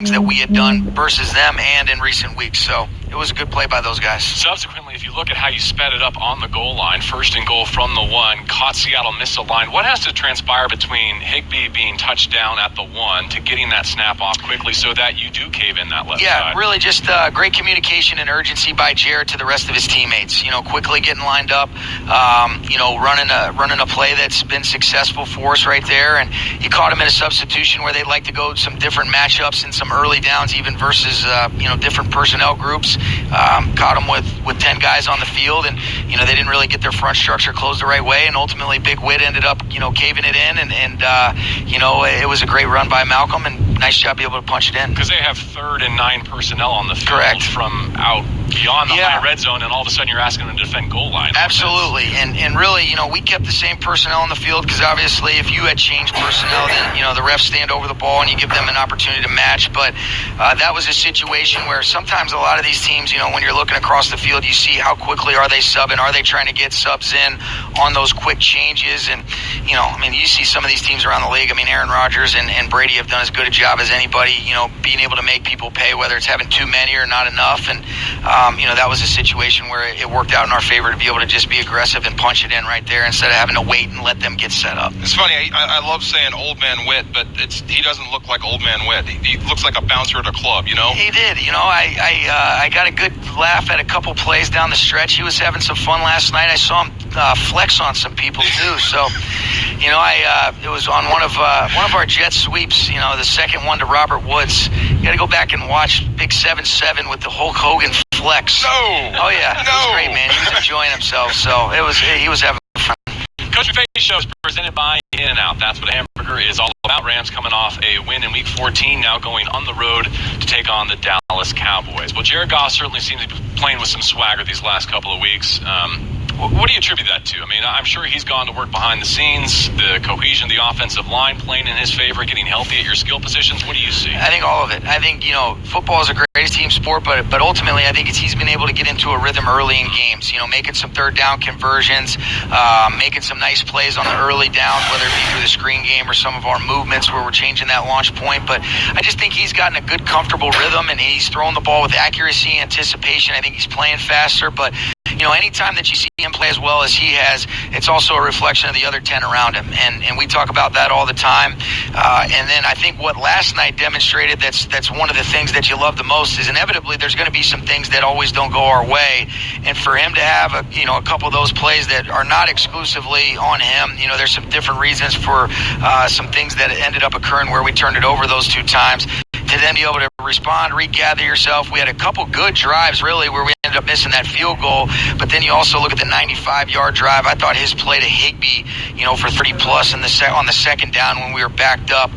things that we had done versus them and in recent weeks. So it was a good play by those guys. Subsequently, if you look at how you sped it up on the goal line, 1st and goal from the 1, caught Seattle misaligned. What has to transpire between Higbee being touched down at the 1 to getting that snap off quickly so that you do cave in that left side? Yeah, really just great communication and urgency by Jared to the rest of his teammates. Quickly getting lined up, running a play that's been successful for us right there. And he caught him in a substitution where they'd like to go some different matchups in some early downs, even versus different personnel groups. Caught him with 10 guys on the field, and they didn't really get their front structure closed the right way, and ultimately Big Wit ended up caving it in, and it was a great run by Malcolm, and nice job being able to punch it in. Because they have 3rd and 9 personnel on the field. Correct. From out beyond the high red zone, and all of a sudden you're asking them to defend goal line. Absolutely, and really, we kept the same personnel on the field, because obviously if you had changed personnel, then the refs stand over the ball and you give them an opportunity to match. But that was a situation where sometimes a lot of these teams, when you're looking across the field, you see how quickly are they subbing, are they trying to get subs in on those quick changes, and you see some of these teams around the league. Aaron Rodgers and Brady have done as good a job as anybody, being able to make people pay, whether it's having too many or not enough. And that was a situation where it worked out in our favor to be able to just be aggressive and punch it in right there instead of having to wait and let them get set up. It's funny, I love saying old man Witt, but he doesn't look like old man Witt. He looks like a bouncer at a club, He did. I got a good laugh at a couple plays down the stretch. He was having some fun last night. I saw him flex on some people too. So, it was on one of our jet sweeps. The second one to Robert Woods. You got to go back and watch Big 7-7 with the Hulk Hogan flex. No. Oh yeah, it was great, man. He was enjoying himself. So he was having fun. Coach Mcvay Show is presented by In-N-Out. That's what a hamburger is all about. Rams coming off a win in Week 14, now going on the road to take on the Dallas Cowboys. Well, Jared Goff certainly seems to be playing with some swagger these last couple of weeks. What do you attribute that to? I'm sure he's gone to work behind the scenes, the cohesion of the offensive line playing in his favor, getting healthy at your skill positions. What do you see? I think all of it. I think, football is a great team sport, but ultimately I think he's been able to get into a rhythm early in games, making some third down conversions, making some nice plays on the early downs, whether it be through the screen game or some of our movements where we're changing that launch point. But I just think he's gotten a good, comfortable rhythm, and he's throwing the ball with accuracy, anticipation. I think he's playing faster, but anytime that you see him play as well as he has, it's also a reflection of the other 10 around him. And we talk about that all the time. And then I think what last night demonstrated, that's one of the things that you love the most, is inevitably there's going to be some things that always don't go our way. And for him to have a couple of those plays that are not exclusively on him, there's some different reasons for some things that ended up occurring where we turned it over those 2 times. To then be able to respond, regather yourself. We had a couple good drives, really, where we ended up missing that field goal. But then you also look at the 95-yard drive. I thought his play to Higbee, for 30-plus on the second down when we were backed up,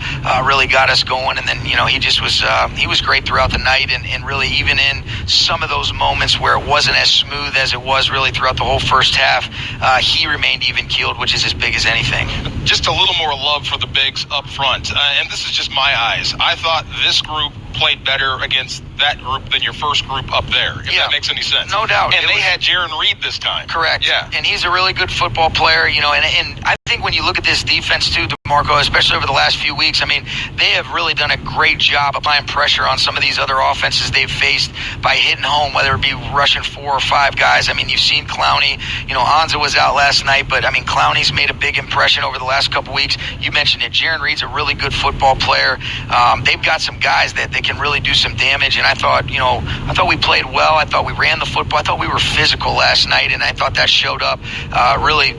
really got us going. And then, he just was he was great throughout the night. And really, even in some of those moments where it wasn't as smooth as it was really throughout the whole first half, he remained even-keeled, which is as big as anything. Just a little more love for the bigs up front. And this is just my eyes. I thought this group played better against that group than your first group up there, if that makes any sense. No doubt. And they had Jaron Reed this time. Correct. Yeah. And he's a really good football player, and I think when you look at this defense too, DeMarco, especially over the last few weeks, they have really done a great job applying pressure on some of these other offenses they've faced by hitting home, whether it be rushing 4 or 5 guys. You've seen Clowney, Anza was out last night, but Clowney's made a big impression over the last couple weeks. You mentioned it. Jaron Reed's a really good football player. They've got some guys that they can really do some damage, and I thought we played well. I thought we ran the football. I thought we were physical last night, and I thought that showed up really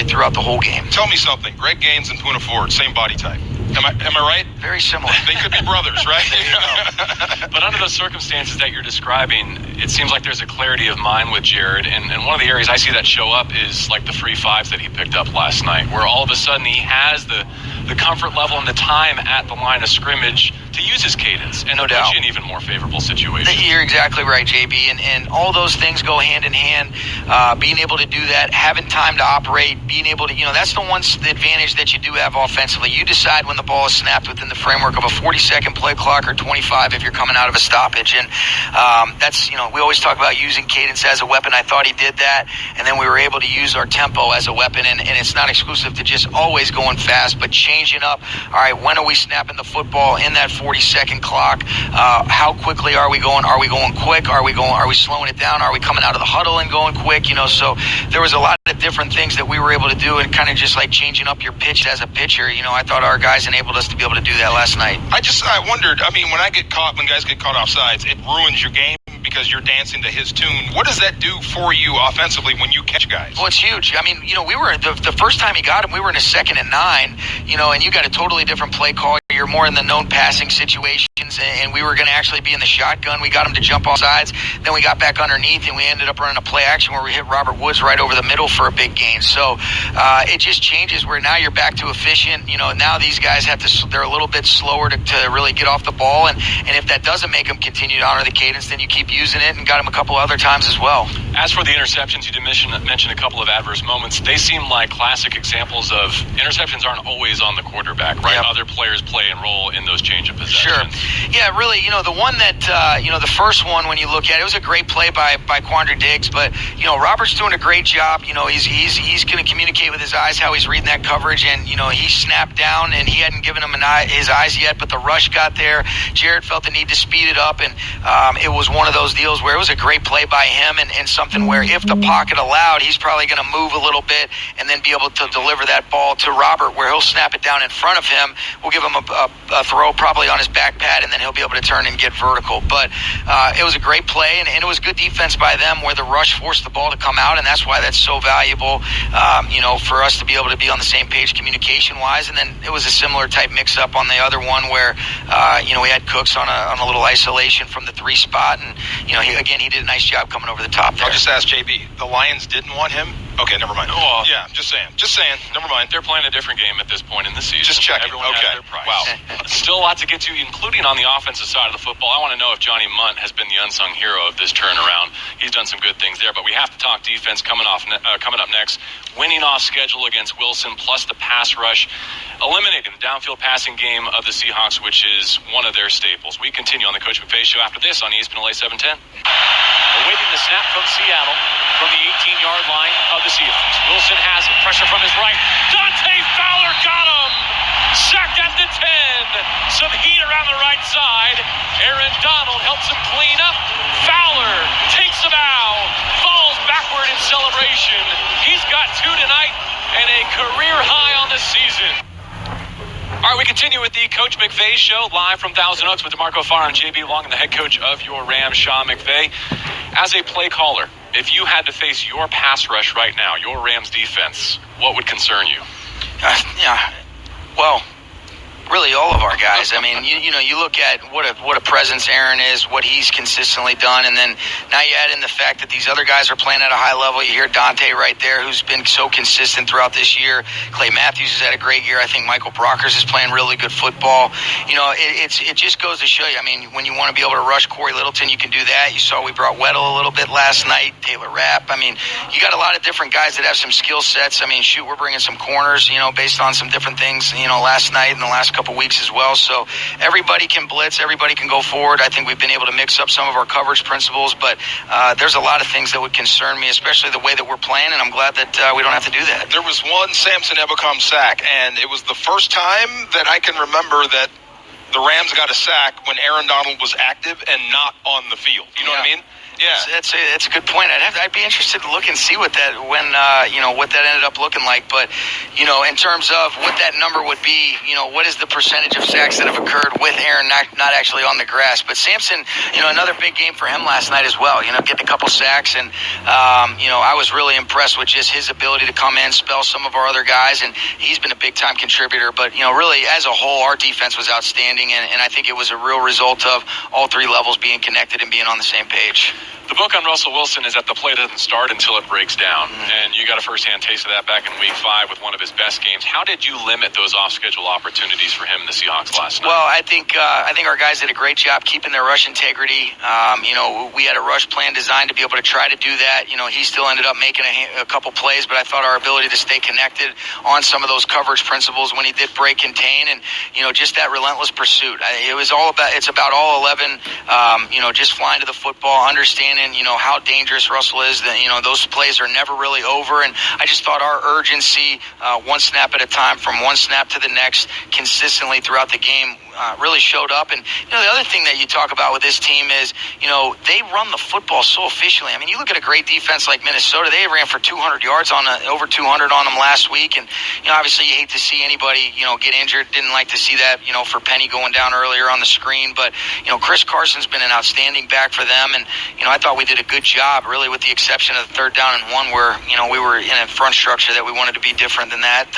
throughout the whole game. Tell me something. Greg Gaines and Poona Ford, same body type. Am I right? Very similar. They could be brothers, right? But under the circumstances that you're describing, it seems like there's a clarity of mind with Jared. And one of the areas I see that show up is like the 3-5s that he picked up last night, where all of a sudden he has the comfort level and the time at the line of scrimmage to use his cadence and no to doubt. put you in even more favorable situations. You're exactly right, JB. And all those things go hand in hand. Being able to do that, having time to operate, being able to, that's the advantage that you do have offensively. You decide when the ball is snapped within the framework of a 40-second play clock or 25 if you're coming out of a stoppage. And that's, we always talk about using cadence as a weapon. I thought he did that, and then we were able to use our tempo as a weapon, and it's not exclusive to just always going fast, but changing up. All right, when are we snapping the football in that 40-second clock? How quickly are we going? Are we going quick? Are we slowing it down? Are we coming out of the huddle and going quick? So there was a lot of different things that we were able to do, and kind of just like changing up your pitch as a pitcher. I thought our guys enabled us to be able to do that last night. I wondered, when guys get caught off sides, it ruins your game because you're dancing to his tune. What does that do for you offensively when you catch guys? Well, it's huge. We were the first time he got him, we were in a 2nd and 9, and you got a totally different play call. You're more in the known passing situations, and we were going to actually be in the shotgun. We got him to jump off sides. Then we got back underneath, and we ended up running a play action where we hit Robert Woods right over the middle for a big gain. So it just changes where now you're back to efficient. Now these guys they're a little bit slower to really get off the ball, and if that doesn't make them continue to honor the cadence, then you keep using it, and got him a couple other times as well. As for the interceptions, you did mention a couple of adverse moments. They seem like classic examples of interceptions aren't always on the quarterback, right? Yep. Other players play and role in those change of possessions. Sure. Yeah, really, the one that, the first one, when you look at it, was a great play by Quandre Diggs, but, Robert's doing a great job. He's going to communicate with his eyes how he's reading that coverage, and, he snapped down, and he hadn't given him his eyes yet, but the rush got there. Jared felt the need to speed it up, and it was one of those deals where it was a great play by him, and something where if the pocket allowed, he's probably going to move a little bit and then be able to deliver that ball to Robert, where he'll snap it down in front of him. We'll give him a throw probably on his back pad, and then he'll be able to turn and get vertical. But it was a great play, and it was good defense by them where the rush forced the ball to come out, and that's why that's so valuable, for us to be able to be on the same page communication-wise. And then it was a similar type mix-up on the other one where, we had Cooks on a little isolation from the 3 spot, and, he did a nice job coming over the top there. I'll just ask JB, the Lions didn't want him? Okay, never mind. Oh, yeah, just saying. Never mind. They're playing a different game at this point in the season. Just checking. Everyone Okay. has their price. Wow. Still a lot to get to, including on the offensive side of the football. I want to know if Johnny Munt has been the unsung hero of this turnaround. He's done some good things there, but we have to talk defense coming up next. Winning off schedule against Wilson, plus the pass rush, eliminating the downfield passing game of the Seahawks, which is one of their staples. We continue on the Coach Mcvay Show after this on ESPN LA 710. Awaiting the snap from Seattle from the 18-yard line of the Seahawks. Wilson has it. Pressure from his right. Dante Fowler got him. Sacked at the 10. Some heat around the right side. Aaron Donald helps him clean up. Fowler takes a bow. Falls backward in celebration. He's got 2 tonight and a career high on the season. All right, we continue with the Coach McVay Show, live from Thousand Oaks with DeMarco Farr and JB Long, and the head coach of your Rams, Sean McVay. As a play caller, if you had to face your pass rush right now, your Rams defense, what would concern you? Well, really all of our guys. I mean, you look at what a presence Aaron is, what he's consistently done, and then now you add in the fact that these other guys are playing at a high level. You hear Dante right there, who's been so consistent throughout this year. Clay Matthews has had a great year. I think Michael Brockers is playing really good football. It just goes to show you. I mean, when you want to be able to rush Corey Littleton, you can do that. You saw we brought Weddle a little bit last night, Taylor Rapp. I mean, you got a lot of different guys that have some skill sets. I mean, we're bringing some corners, based on some different things, last night and the last couple weeks as well. So everybody can blitz, everybody can go forward. I think we've been able to mix up some of our coverage principles, but there's a lot of things that would concern me, especially the way that we're playing, and I'm glad that we don't have to do that. There was one Samson Ebukam sack, and it was the first time that I can remember that the Rams got a sack when Aaron Donald was active and not on the field. You know what I mean? Yeah, that's a good point. I'd be interested to look and see what that what that ended up looking like. But in terms of what that number would be, what is the percentage of sacks that have occurred with Aaron not actually on the grass? But Samson, another big game for him last night as well. Getting a couple sacks, and I was really impressed with just his ability to come in, spell some of our other guys, and he's been a big time contributor. But really as a whole, our defense was outstanding, and I think it was a real result of all 3 levels being connected and being on the same page. The book on Russell Wilson is that the play doesn't start until it breaks down, and you got a first-hand taste of that back in Week 5 with one of his best games. How did you limit those off-schedule opportunities for him and the Seahawks last night? Well, I think our guys did a great job keeping their rush integrity. We had a rush plan designed to be able to try to do that. He still ended up making a couple plays, but I thought our ability to stay connected on some of those coverage principles when he did break contain, and just that relentless pursuit. It's about all 11. Just flying to the football, understanding how dangerous Russell is. That those plays are never really over, and I just thought our urgency, one snap at a time, from one snap to the next, consistently throughout the game, really showed up. And the other thing that you talk about with this team is they run the football so efficiently. I mean, you look at a great defense like Minnesota. They ran for 200 yards over 200 on them last week, and obviously you hate to see anybody get injured. Didn't like to see that for Penny going down earlier on the screen, but Chris Carson's been an outstanding back for them, and I thought we did a good job, really, with the exception of the 3rd down and 1 where we were in a front structure that we wanted to be different than that.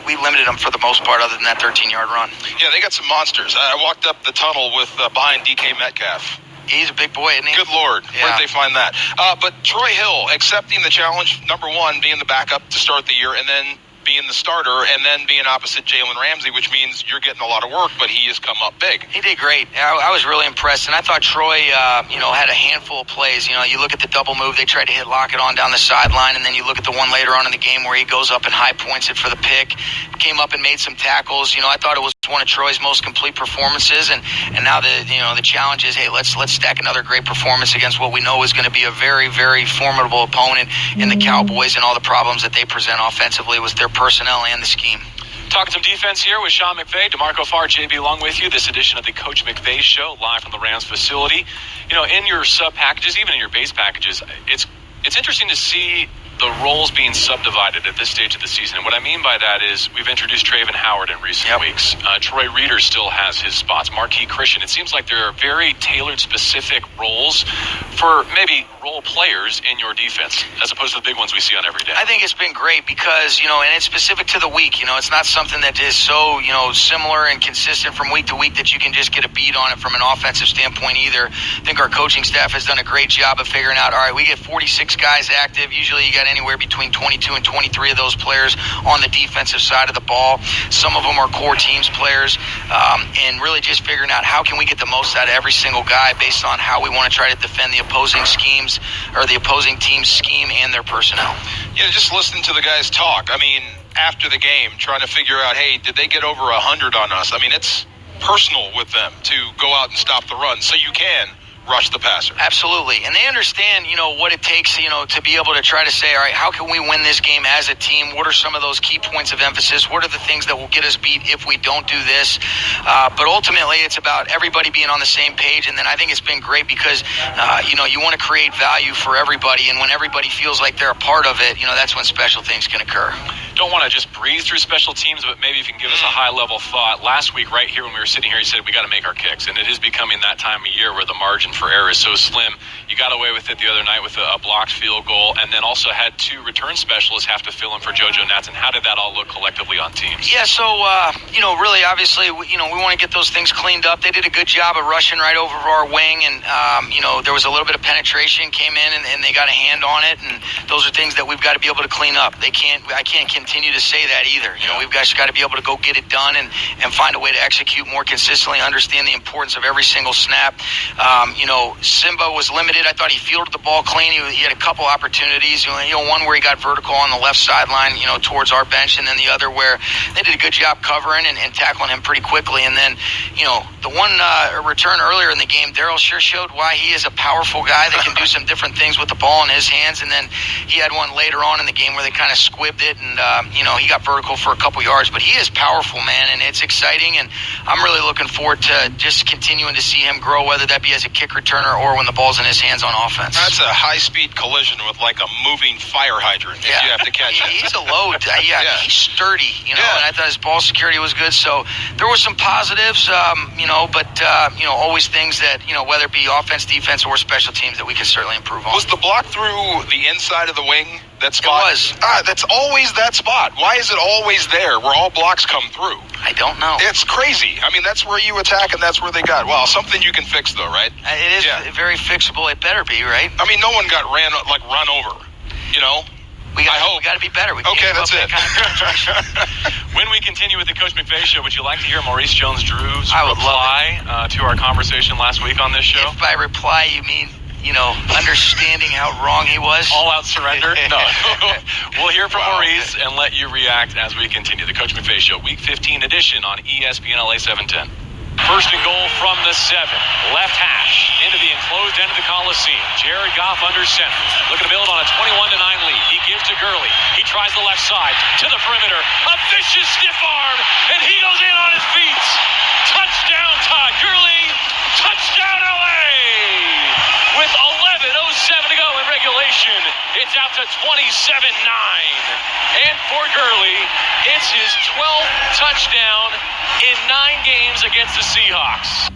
We limited them for the most part, other than that 13-yard run. Yeah, they got some monsters. I walked up the tunnel with behind DK Metcalf. He's a big boy, isn't he? Good Lord. Yeah. Where did they find that? But Troy Hill accepting the challenge, number one, being the backup to start the year, and then being the starter, and then being opposite Jalen Ramsey, which means you're getting a lot of work, but he has come up big. He did great. I was really impressed, and I thought Troy, had a handful of plays. You look at the double move, they tried to hit Lockett on down the sideline, and then you look at the one later on in the game where he goes up and high points it for the pick, came up and made some tackles. I thought it was one of Troy's most complete performances, and now the challenge is, hey, let's stack another great performance against what we know is going to be a very, very formidable opponent in the Cowboys, and all the problems that they present offensively with their personnel and the scheme. Talking some defense here with Sean McVay, DeMarco Farr, JB Long with you. This edition of the Coach McVay Show, live from the Rams facility. In your sub packages, even in your base packages, it's interesting to see the roles being subdivided at this stage of the season. And what I mean by that is we've introduced Traven Howard in recent weeks. Troy Reeder still has his spots. Marquis Christian. It seems like there are very tailored, specific roles for maybe role players in your defense, as opposed to the big ones we see on every day. I think it's been great because, and it's specific to the week. It's not something that is so, similar and consistent from week to week that you can just get a beat on it from an offensive standpoint either. I think our coaching staff has done a great job of figuring out, all right, we get 46 guys active. Usually you got anywhere between 22 and 23 of those players on the defensive side of the ball. Some of them are core teams players, and really just figuring out how can we get the most out of every single guy based on how we want to try to defend the opposing schemes or the opposing team's scheme and their personnel. Yeah, just listening to the guys talk. I mean, after the game, trying to figure out, hey, did they get over 100 on us? I mean, it's personal with them to go out and stop the run so you can rush the passer. Absolutely. And they understand, what it takes, to be able to try to say, all right, how can we win this game as a team? What are some of those key points of emphasis? What are the things that will get us beat if we don't do this? But ultimately, it's about everybody being on the same page. And then I think it's been great because, you want to create value for everybody. And when everybody feels like they're a part of it, that's when special things can occur. Don't want to just breeze through special teams, but maybe if you can give us a high-level thought. Last week, right here when we were sitting here, you said we got to make our kicks. And it is becoming that time of year where the margin for error is so slim. You got away with it the other night with a blocked field goal, and then also had 2 return specialists have to fill in for JoJo Natson. How did that all look collectively on teams? Yeah, so, really, obviously, we want to get those things cleaned up. They did a good job of rushing right over our wing, and, there was a little bit of penetration came in, and they got a hand on it, and those are things that we've got to be able to clean up. I can't continue to say that either. We've just got to be able to go get it done and find a way to execute more consistently, understand the importance of every single snap. Simba was limited. I thought he fielded the ball clean. He had a couple opportunities. One where he got vertical on the left sideline, towards our bench, and then the other where they did a good job covering and tackling him pretty quickly. And then, the one return earlier in the game, Darryl sure showed why he is a powerful guy that can do some different things with the ball in his hands. And then he had one later on in the game where they kind of squibbed it, and he got vertical for a couple yards. But he is powerful, man, and it's exciting. And I'm really looking forward to just continuing to see him grow, whether that be as a kick returner or when the ball's in his hands on offense. That's a high-speed collision with like a moving fire hydrant if you have to catch it. He's a load. He's sturdy, and I thought his ball security was good. So there were some positives, but always things that, whether it be offense, defense, or special teams that we can certainly improve on. Was the block through the inside of the wing That spot. It was. That's always that spot. Why is it always there where all blocks come through? I don't know. It's crazy. I mean, that's where you attack, and that's where they got. Well, something you can fix, though, right? It is very fixable. It better be, right? I mean, no one got run over, you know? We got to be better. We Okay, that's it. When we continue with the Coach Mcvay Show, would you like to hear Maurice Jones-Drew's I would reply to our conversation last week on this show? If by reply you mean, understanding how wrong he was? All-out surrender? No. We'll hear from Maurice and let you react as we continue. The Coach Mcvay Show, Week 15 edition on ESPN LA 710. First and goal from the 7. Left hash into the enclosed end of the Coliseum. Jared Goff under center. Looking to build on a 21-9 lead. He gives to Gurley. He tries the left side to the perimeter. A vicious stiff arm, and he goes in on his feet. Touchdown, Todd Gurley. Touchdown, LA. With 11:07 to go in regulation, it's out to 27-9. And for Gurley, it's his 12th touchdown in 9 games against the Seahawks.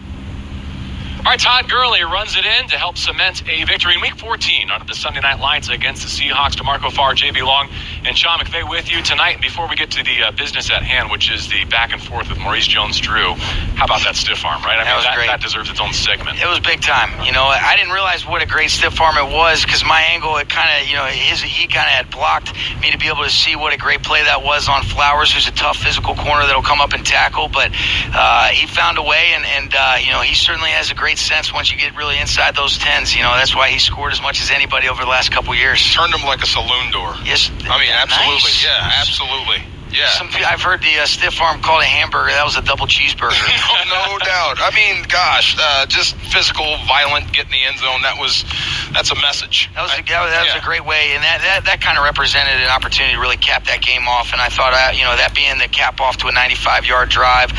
All right, Todd Gurley runs it in to help cement a victory in Week 14 under the Sunday Night Lights against the Seahawks. DeMarco Farr, JB Long, and Sean McVay with you tonight. Before we get to the business at hand, which is the back and forth with Maurice Jones-Drew, how about that stiff arm, right? I mean, that deserves its own segment. It was big time. I didn't realize what a great stiff arm it was because my angle, it kind of, he kind of had blocked me to be able to see what a great play that was on Flowers, who's a tough physical corner that'll come up and tackle. But he found a way, and he certainly has a great sense once you get really inside those 10s. That's why he scored as much as anybody over the last couple years. Turned him like a saloon door. Yes. I mean, absolutely. Nice. Yeah, absolutely. Yeah. I've heard the stiff arm called a hamburger. That was a double cheeseburger. No doubt. I mean, gosh, just physical, violent, get in the end zone. That's a message. That was a great way, and that kind of represented an opportunity to really cap that game off. And I thought, that being the cap off to a 95-yard drive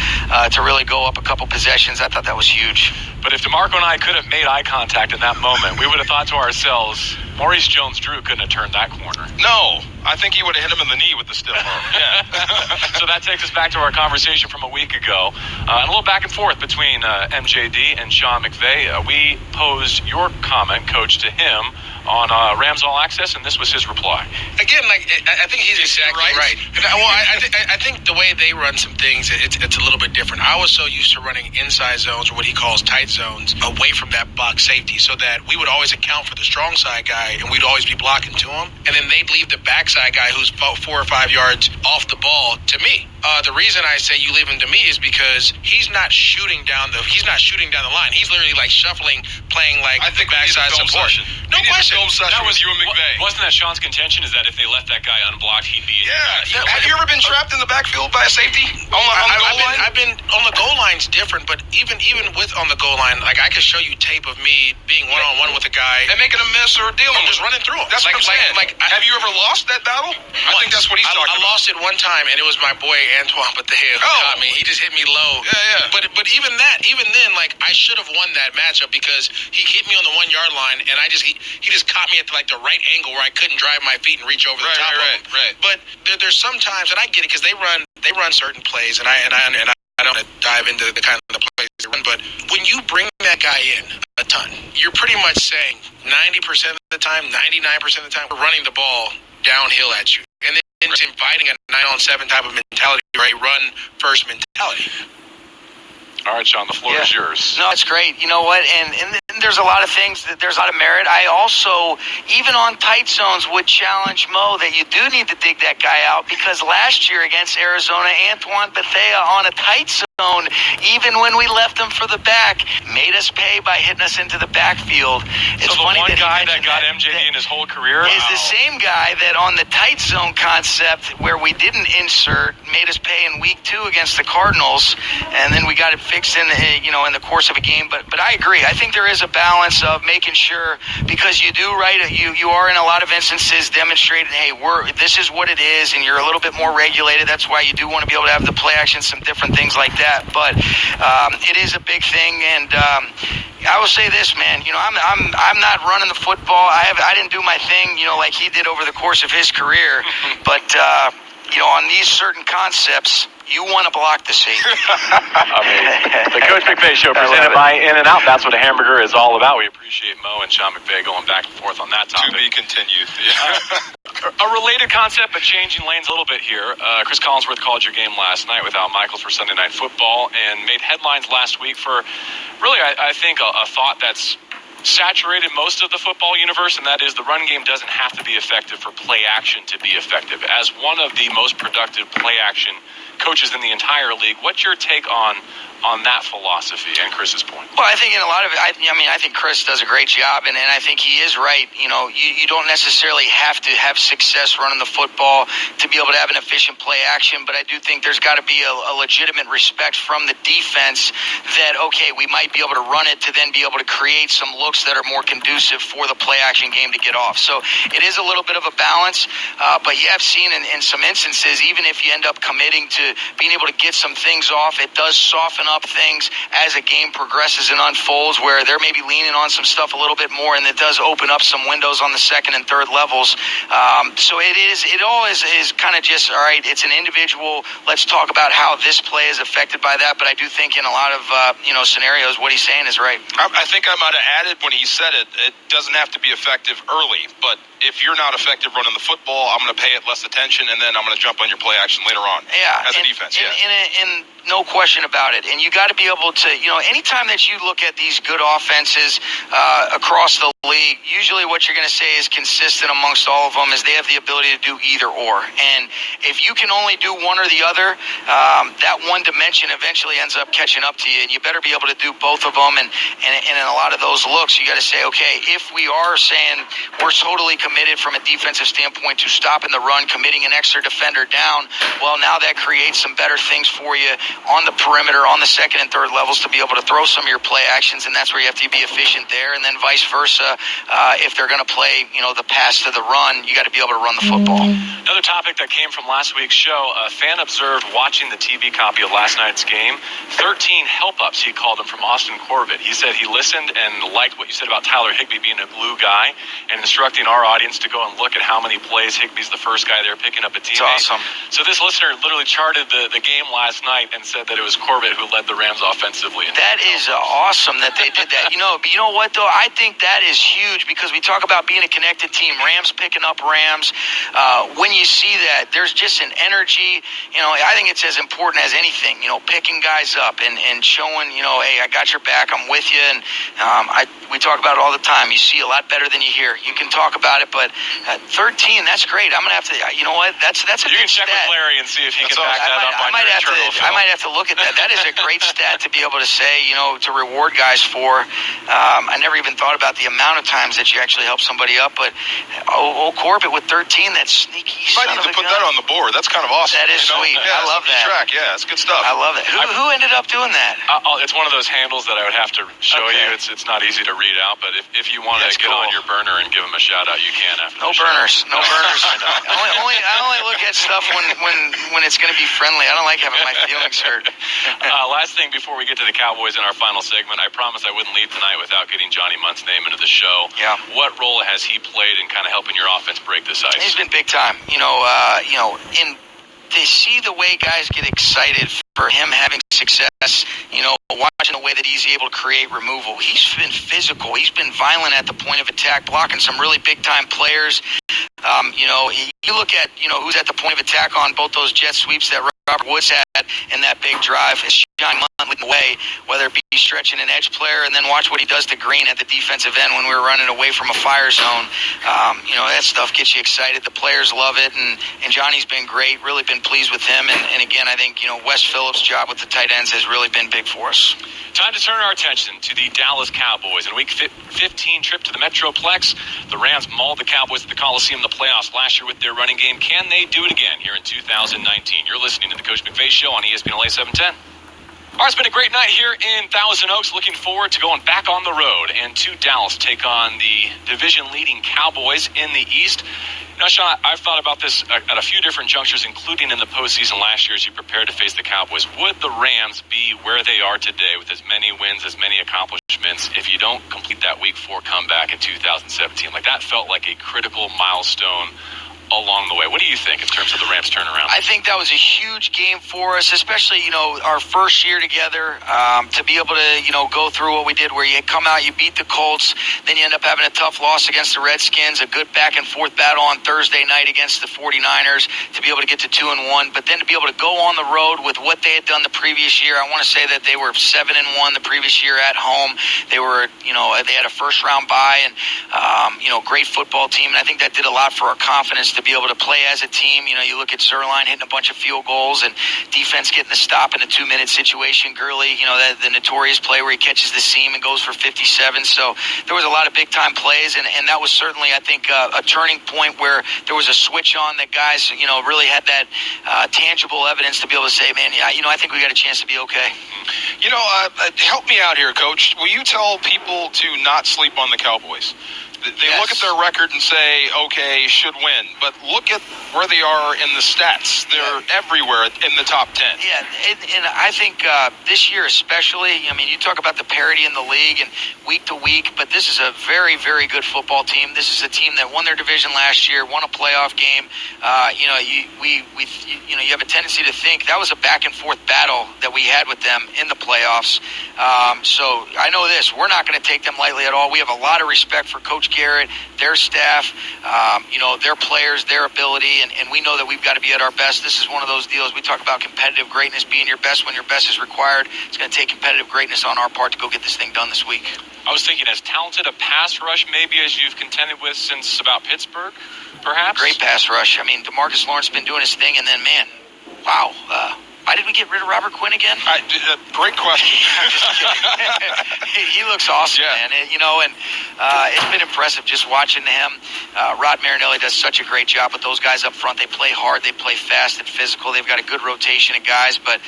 to really go up a couple possessions, I thought that was huge. But if DeMarco and I could have made eye contact in that moment, we would have thought to ourselves, Maurice Jones-Drew couldn't have turned that corner. No, I think he would have hit him in the knee with the stiff arm. Yeah. So that takes us back to our conversation from a week ago. And a little back and forth between MJD and Sean McVay. We posed your comment, Coach, to him on Rams All Access, and this was his reply. Again, I think he's exactly right. I think the way they run some things, it's a little bit different. I was so used to running inside zones, or what he calls tight zones, away from that box safety, so that we would always account for the strong side guy, and we'd always be blocking to him. And then they'd leave the backside guy who's 4 or 5 yards off the ball to me. The reason I say you leave him to me is because he's not shooting down the line. He's literally like shuffling, playing like I think the backside support. No question. That was you and McVay. Wasn't that Sean's contention? Is that if they left that guy unblocked, he'd be in Yeah. Have you ever been trapped in the backfield by a safety on the goal line? I've been on the goal line's different, but even with on the goal line, like I could show you tape of me being one-on-one with a guy and making a miss or dealing with just running through him. That's what I'm saying. Have you ever lost that battle? I think that's what he's talking about. I lost it one time, and it was my boy Antoine Bethea who caught me. He just hit me low. Yeah. But even then, like I should have won that matchup because he hit me on the 1 yard line, and he just caught me at like the right angle where I couldn't drive my feet and reach over the top of him. Right. But there's some times, and I get it because they run certain plays, and I don't want to dive into the kind of the plays they run. But when you bring that guy in a ton, you're pretty much saying 90% of the time, 99% of the time, we're running the ball downhill at you, and then it's inviting a 9-on-7 type of mentality, right? Run first mentality. All right, Sean, the floor is yours. No, it's great. You know what? And there's a lot of things that there's a lot of merit. I also, even on tight zones, would challenge Mo that you do need to dig that guy out because last year against Arizona, Antoine Bethea on a tight zone, even when we left him for the back, made us pay by hitting us into the backfield. It's so the funny one guy that got that MJD in his whole career is the same guy that on the tight zone concept where we didn't insert made us pay in week 2 against the Cardinals, and then we got it fixed in the course of a game. But I agree. I think there is a balance of making sure, because you do right. You are in a lot of instances demonstrating, hey, this is what it is, and you're a little bit more regulated. That's why you do want to be able to have the play action, some different things like that. But it is a big thing, and I will say this, man. I'm not running the football. I didn't do my thing, like he did over the course of his career. But on these certain concepts, You want to block the safety. Amazing. The Coach Mcvay Show presented by In-N-Out. That's what a hamburger is all about. We appreciate Mo and Sean McVay going back and forth on that topic. To be continued. A related concept, but changing lanes a little bit here. Chris Collinsworth called your game last night with Al Michaels for Sunday Night Football and made headlines last week for really, I think, a thought that's saturated most of the football universe, and that is the run game doesn't have to be effective for play action to be effective. As one of the most productive play action coaches in the entire league, what's your take on that philosophy and Chris's point? Well, I think in a lot of it, I think Chris does a great job, and I think he is right. You know, you don't necessarily have to have success running the football to be able to have an efficient play action, but I do think there's got to be a legitimate respect from the defense that, okay, we might be able to run it to then be able to create some looks that are more conducive for the play action game to get off. So it is a little bit of a balance, but you have seen in some instances, even if you end up committing to being able to get some things off, it does soften up things as a game progresses and unfolds, where they're maybe leaning on some stuff a little bit more, and it does open up some windows on the second and third levels. So it all is kind of just, all right, it's an individual, let's talk about how this play is affected by that, but I do think in a lot of scenarios what he's saying is right. I think I might have added when he said it doesn't have to be effective early, but if you're not effective running the football, I'm going to pay it less attention, and then I'm going to jump on your play action later on. Yeah, as a defense. And no question about it. And you got to be able to, anytime that you look at these good offenses across the league, usually what you're going to say is consistent amongst all of them is they have the ability to do either or. And if you can only do one or the other, that one dimension eventually ends up catching up to you. And you better be able to do both of them. And in a lot of those looks, you got to say, okay, if we are saying we're totally committed from a defensive standpoint to stopping the run, committing an extra defender down, well, now that creates some better things for you on the perimeter, on the second and third levels, to be able to throw some of your play actions, and that's where you have to be efficient there. And then vice versa, if they're going to play, the pass to the run, you got to be able to run the football. Another topic that came from last week's show, a fan observed watching the TV copy of last night's game 13 help-ups, he called them, from Austin Corbett. He said he listened and liked what you said about Tyler Higbee being a glue guy and instructing our audience to go and look at how many plays Higbee's the first guy there picking up a teammate. It's awesome. So this listener literally charted the game last night and said that it was Corbett who led the Rams offensively. That is awesome that they did that. But you know what, though? I think that is huge because we talk about being a connected team, Rams picking up Rams. When you see that, there's just an energy. I think it's as important as anything, picking guys up and showing, hey, I got your back, I'm with you. And we talk about it all the time. You see a lot better than you hear. You can talk about it, but 13, that's great. I'm going to have to, you know what? That's a you good can check stat. with Larry and see if he can back that up on your internal film. I might have to look at that. That is a great stat to be able to say, to reward guys for. I never even thought about the amount of times that you actually help somebody up, but Corbett with 13, that's sneaky. You might need to put that on the board. That's kind of awesome. That is sweet. Yeah, I love that. Track. Yeah, it's good stuff. I love it. Who ended up doing that? It's one of those handles that I would have to show you. It's not easy to read out, but if you want to get on your burner and give him a shout out, you can after No the burners. show. No burners. I only look at stuff when it's going to be friendly. I don't like having my feelings hurt. Last thing before we get to the Cowboys in our final segment, I promised I wouldn't leave tonight without getting Johnny Munt's name into the show. Yeah. What role has he played in kind of helping your offense break this ice? He's been big time. To see the way guys get excited for him having success, watching the way that he's able to create removal. He's been physical. He's been violent at the point of attack, blocking some really big-time players. You look at, who's at the point of attack on both those jet sweeps that Robert Woods had in that big drive. It's Johnny Munt leading the way, whether it be stretching an edge player, and then watch what he does to Green at the defensive end when we were running away from a fire zone. That stuff gets you excited. The players love it, and Johnny's been great. Really been pleased with him. And again, I think, Wes Phillips' job with the tight ends has really been big for us. Time to turn our attention to the Dallas Cowboys. In Week 15 trip to the Metroplex, the Rams mauled the Cowboys at the Coliseum in the playoffs last year with their running game. Can they do it again here in 2019? You're listening to the Coach Mcvay Show on ESPN LA 710. All right, it's been a great night here in Thousand Oaks. Looking forward to going back on the road and to Dallas to take on the division-leading Cowboys in the East. Sean, I've thought about this at a few different junctures, including in the postseason last year as you prepared to face the Cowboys. Would the Rams be where they are today with as many wins, as many accomplishments, if you don't complete that Week 4 comeback in 2017? Like, that felt like a critical milestone along the way. What do you think in terms of the Rams turnaround? I think that was a huge game for us, especially, our first year together, to be able to, go through what we did where you come out, you beat the Colts, then you end up having a tough loss against the Redskins, a good back and forth battle on Thursday night against the 49ers to be able to get to 2-1, but then to be able to go on the road with what they had done the previous year. I want to say that they were 7-1 the previous year at home. They were, they had a first round bye and, great football team. And I think that did a lot for our confidence to be able to play as a team. You look at Zerline hitting a bunch of field goals and defense getting the stop in a 2-minute situation. Gurley, the notorious play where he catches the seam and goes for 57. So there was a lot of big time plays. And that was certainly, I think, a turning point where there was a switch on that guys, really had that tangible evidence to be able to say, man, yeah, I think we got a chance to be okay. Help me out here, Coach. Will you tell people to not sleep on the Cowboys? They look at their record and say, okay, should win. But look at where they are in the stats. They're everywhere in the top 10. Yeah, and I think this year especially, you talk about the parity in the league and week to week, but this is a very, very good football team. This is a team that won their division last year, won a playoff game. You have a tendency to think that was a back and forth battle that we had with them in the playoffs. So I know this, we're not going to take them lightly at all. We have a lot of respect for Coach Garrett, their staff, their players, their ability, and we know that we've got to be at our best. This is one of those deals. We talk about competitive greatness, being your best when your best is required. It's going to take competitive greatness on our part to go get this thing done this week. I was thinking as talented a pass rush maybe as you've contended with since about Pittsburgh, perhaps? Great pass rush. DeMarcus Lawrence has been doing his thing, and then, man, wow. Why did we get rid of Robert Quinn again? Great question. Just kidding. He looks awesome, man. And it's been impressive just watching him. Rod Marinelli does such a great job with those guys up front. They play hard. They play fast and physical. They've got a good rotation of guys. But,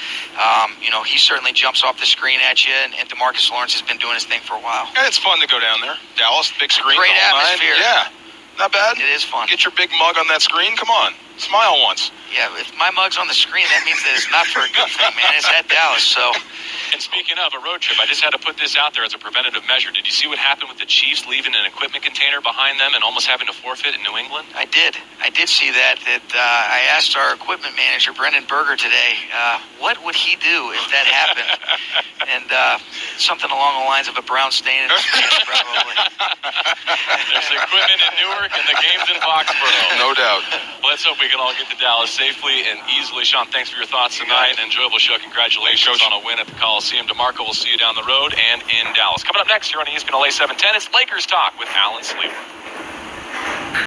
he certainly jumps off the screen at you. And DeMarcus Lawrence has been doing his thing for a while. And it's fun to go down there. Dallas, big screen. Great atmosphere. Yeah. Not bad. It is fun. Get your big mug on that screen. Come on. Smile once. Yeah, if my mug's on the screen, that means that it's not for a good thing, man. It's at Dallas, so. And speaking of a road trip, I just had to put this out there as a preventative measure. Did you see what happened with the Chiefs leaving an equipment container behind them and almost having to forfeit in New England? I did see that. I asked our equipment manager, Brendan Berger, today, what would he do if that happened? And something along the lines of a brown stain in his pants, probably. There's equipment in Newark and the game's in Foxborough. No doubt. Let's hope we can all get to Dallas safely and easily. Sean, thanks for your thoughts tonight. An enjoyable show. Congratulations on a win at the Coliseum. DeMarco, we'll see you down the road and in Dallas. Coming up next here on ESPN LA 710, it's Lakers Talk with Alan Sleeper.